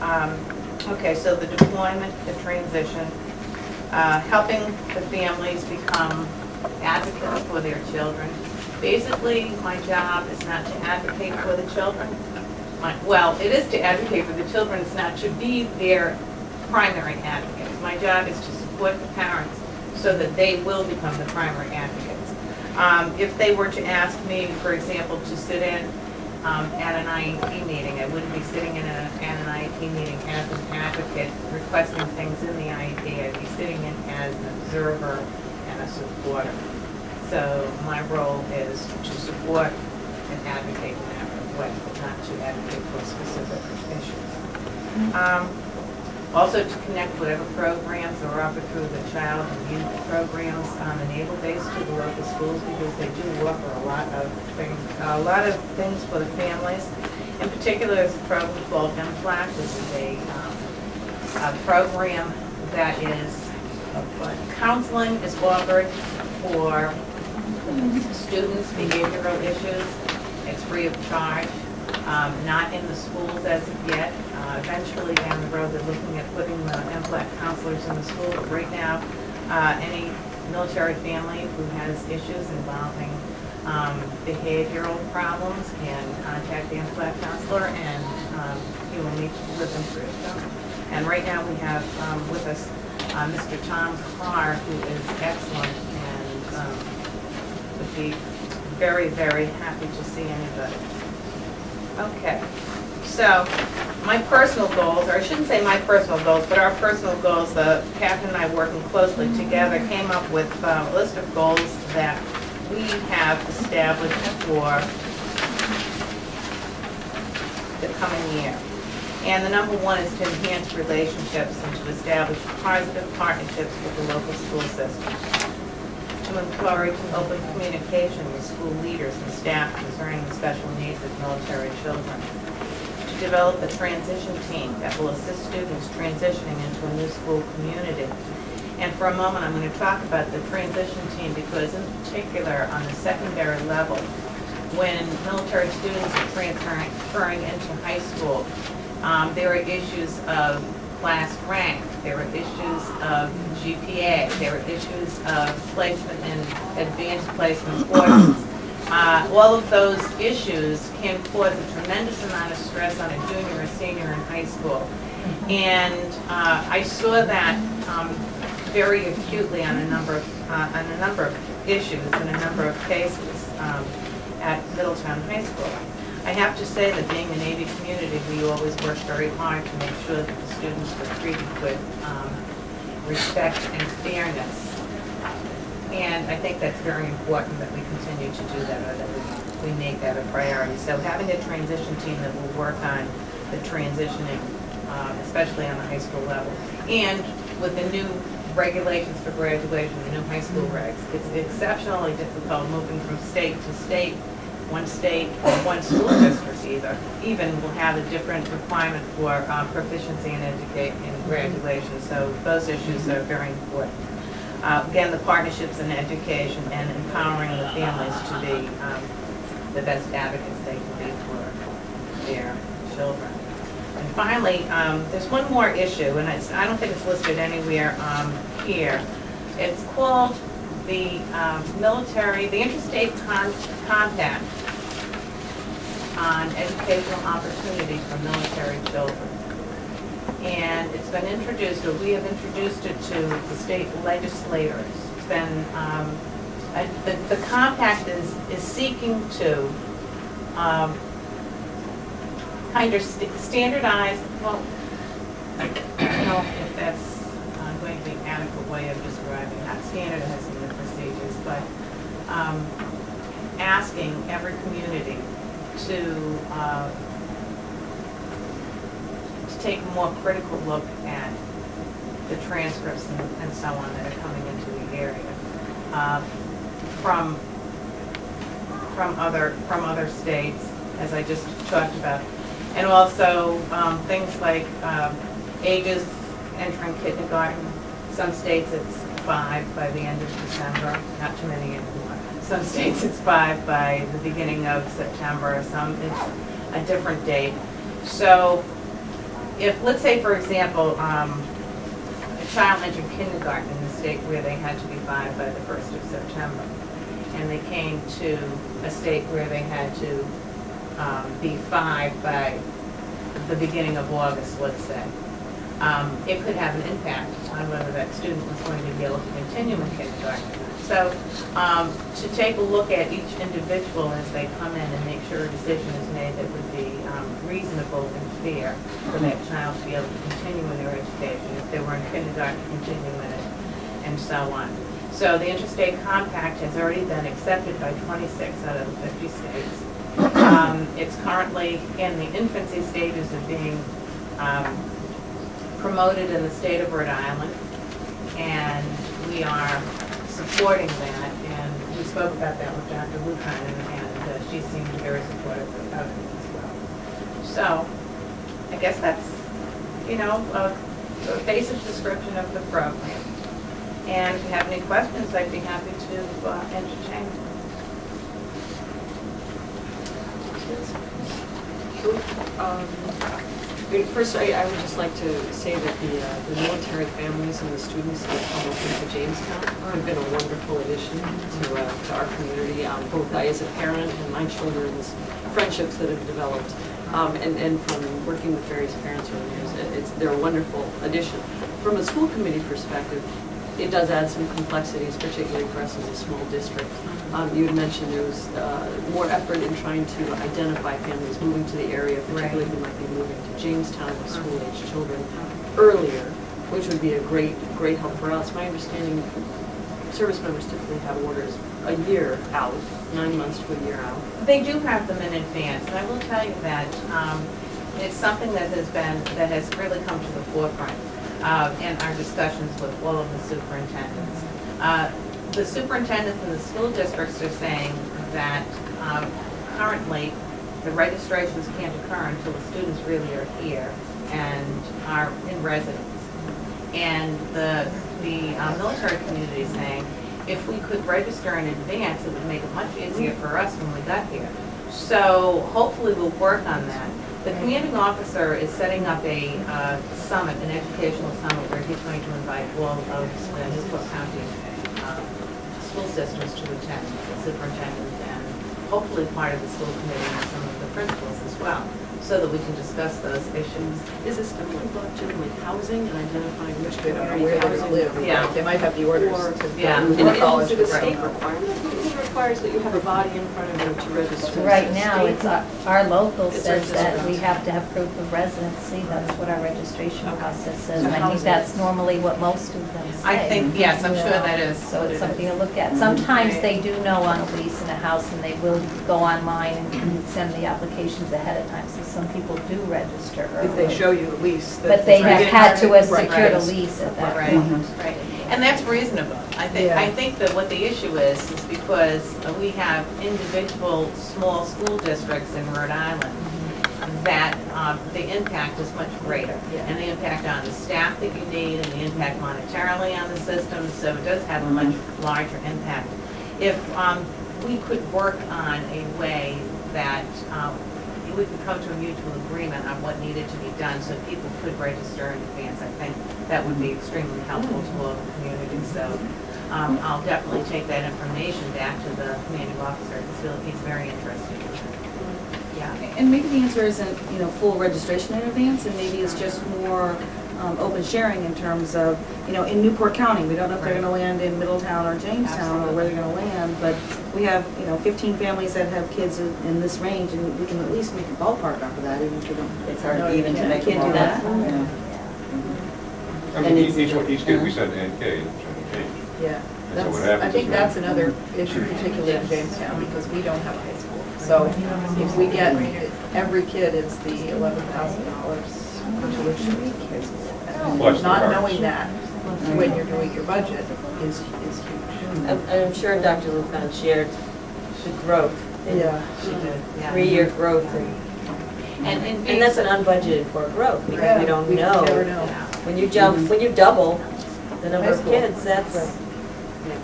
Okay, so the deployment, the transition, helping the families become advocates for their children. Basically, my job is not to advocate for the children. Well, it is to advocate for the children, it's not to be their primary advocates. My job is to support the parents so that they will become the primary advocates. If they were to ask me, for example, to sit in at an IEP meeting, I wouldn't be sitting in an IEP meeting as an advocate requesting things in the IEP. I'd be sitting in as an observer and a supporter. So my role is to support and advocate in that way, but not to advocate for specific issues. Also to connect whatever programs are offered through the child and youth programs enable-based to the local schools, because they do offer a lot of things for the families. In particular, there's a program called MFLAC, which is a program that is counseling is offered for students' behavioral issues. It's free of charge. Not in the schools as of yet. Eventually down the road they're looking at putting the MFLAC counselors in the school, but right now any military family who has issues involving behavioral problems can contact the MFLAC counselor, and he will meet with them through them. And right now we have with us Mr. Tom Carr, who is excellent and would be very, very happy to see anybody. Okay, so my personal goals, or I shouldn't say my personal goals, but our personal goals, Catherine and I working closely together came up with a list of goals that we have established for the coming year. And the number one is to enhance relationships and to establish positive partnerships with the local school system. To encourage open communication with school leaders and staff concerning the special needs of military children. To develop a transition team that will assist students transitioning into a new school community. And for a moment I'm going to talk about the transition team because in particular on the secondary level, when military students are transferring into high school, there are issues of class rank, there are issues of GPA, there are issues of placement in advanced placement courses. All of those issues can cause a tremendous amount of stress on a junior or senior in high school. And I saw that very acutely on a number of issues and a number of cases at Middletown High School. I have to say that being a Navy community, we always worked very hard to make sure that the students were treated with respect and fairness. And I think that's very important that we continue to do that, or that we make that a priority. So having a transition team that will work on the transitioning, especially on the high school level. And with the new regulations for graduation, the new high school regs, it's exceptionally difficult moving from state to state. One state or one school district even will have a different requirement for proficiency in graduation. So those issues are very important. Again, the partnerships in education and empowering the families to be the best advocates they can be for their children. And finally, there's one more issue, and I don't think it's listed anywhere here. It's called the interstate compact on educational opportunity for military children. And it's been introduced, or we have introduced it to the state legislators. It's been, the compact is seeking to kind of standardize, well, I don't know if that's going to be an adequate way of describing, not standardizing the procedures, but asking every community to take a more critical look at the transcripts and so on that are coming into the area from other states, as I just talked about, and also things like ages entering kindergarten. Some states it's 5 by the end of December, not too many anymore. Some states it's 5 by the beginning of September. Some it's a different date. So if, let's say, for example, a child entered kindergarten in the state where they had to be 5 by the 1st of September, and they came to a state where they had to be 5 by the beginning of August, let's say, it could have an impact on whether that student was going to be able to continue in kindergarten. So to take a look at each individual as they come in and make sure a decision is made that would be reasonable and fair for that child to be able to continue in their education, if they were in kindergarten, continue in it, and so on. So the Interstate Compact has already been accepted by 26 out of the 50 states. It's currently in the infancy stages of being promoted in the state of Rhode Island, and we are supporting that, and we spoke about that with Dr. Lukanen, and she seemed very supportive of it as well. So, I guess that's, you know, a basic description of the program. And if you have any questions, I'd be happy to entertain them. First, I would just like to say that the military families and the students that come over to Jamestown have been a wonderful addition to our community. Both I as a parent and my children's friendships that have developed, and from working with various parents over the years, they're a wonderful addition. From a school committee perspective, it does add some complexities, particularly for us as a small district. You had mentioned there was more effort in trying to identify families moving to the area, particularly who might be moving to Jamestown with school-age children earlier, which would be a great help for us. My understanding, service members typically have orders a year out, 9 months to a year out. They do have them in advance, and I will tell you that it's something that has really come to the forefront in our discussions with all of the superintendents. The superintendents in the school districts are saying that currently the registrations can't occur until the students really are here and are in residence. And the military community is saying if we could register in advance, it would make it much easier for us when we got here. So hopefully we'll work on that. The commanding officer is setting up a summit, an educational summit, where he's going to invite all of the Newport County school systems to attend, the superintendents, and hopefully part of the school committee and some of the principals as well, so that we can discuss those issues. Is this typically about generally housing and identifying which They don't know where they're going to live. Yeah. They might have the orders to yeah. go to college. Is it a state requirement? It requires that you have a body in front of you to register. Right now, it's our local It's says that registered. we have to have proof of residency. That's what our registration process says. So And I think that's normally what most of them say. I think, yes, I'm sure that is. So it's something to look at. Sometimes they do know on a lease in a house, and they will go online and send the applications ahead of time. So some people do register early. If they show you the lease. But they have had to have Right. secured a lease at that Right, point. right. And that's reasonable. I think that what the issue is because we have individual small school districts in Rhode Island that the impact is much greater. And the impact on the staff that you need and the impact monetarily on the system, so it does have a much larger impact. If we could work on a way that we could come to a mutual agreement on what needed to be done so people could register in advance, I think that would be extremely helpful to all the community. So I'll definitely take that information back to the commanding officer because he's very interested in it. Yeah. And maybe the answer isn't, full registration in advance, and maybe it's just more open sharing in terms of, in Newport County, we don't know if they're going to land in Middletown or Jamestown or where they're going to land, but we have, 15 families that have kids in this range, and we can at least make a ballpark off of that, even if we don't. It's hard to even to make Can't do that. I mean, each kid we send to NK, shouldn't change. Yeah. And so what happens I think is that's another issue, particularly in Jamestown, because we don't have a high school. So if we get, every kid is the $11,000 tuition. Plus Not the knowing that when you're doing your budget is huge. I'm sure Dr. Lufan shared the growth, Yeah. She did, yeah. 3-year growth, and that's an unbudgeted for growth because we don't know. We never know. Yeah. When you double the number of High school. kids, that's Right. Yeah.